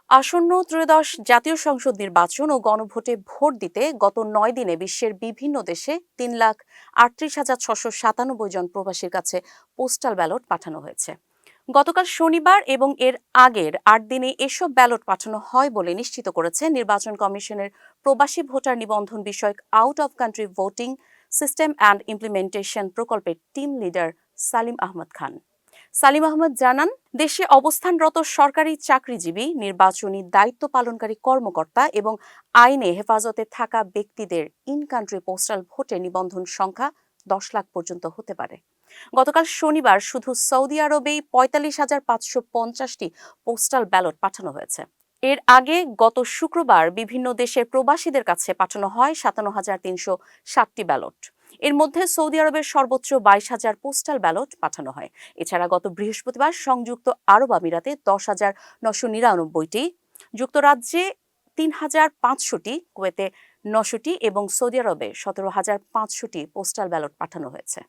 আসন্ন ত্রয়োদশ জাতীয় সংসদ নির্বাচন ও গণভোটে ভোট দিতে গত ৯ দিনে বিশ্বের বিভিন্ন দেশে ৩,৩৮,৬৯৭ জন প্রবাসীর কাছে পোস্টাল ব্যালট পাঠানো হয়েছে। গতকাল শনিবার এবং এর আগের ৮ দিনে এসব ব্যালট পাঠানো হয় বলে নিশ্চিত করেছে নির্বাচন কমিশনের প্রবাসী ভোটার নিবন্ধন বিষয়ক out of country voting system and implementation প্রকল্পের টিম লিডার সালিম আহমদ খান। সালিম আহমদ জানান, দেশে অবস্থানরত সরকারি চাকরিজীবী, নির্বাচনী দায়িত্ব পালনকারী কর্মকর্তা এবং আইনে হেফাজতে থাকা ব্যক্তিদের ইন কান্ট্রি পোস্টাল ভোটে নিবন্ধন সংখ্যা ১০ লাখ পর্যন্ত হতে পারে। গতকাল শনিবার শুধু সৌদি আরবেই ৪৫,৫৫০টি পোস্টাল ব্যালট পাঠানো হয়েছে। এর আগে গত শুক্রবার বিভিন্ন দেশের প্রবাসীদের কাছে পাঠানো হয় ৫৭,৩৬০টি ব্যালট। এর মধ্যে সৌদি আরবের সর্বোচ্চ ২২,০০০ পোস্টাল ব্যালট পাঠানো হয়। এছাড়া গত বৃহস্পতিবার সংযুক্ত আরব আমিরাতে ১০,৯৯৯টি, যুক্তরাজ্যে ৩,৫০০টি, কুয়েতে ৯০০টি এবং সৌদি আরবে ১৭,৫০০টি পোস্টাল ব্যালট পাঠানো হয়েছে।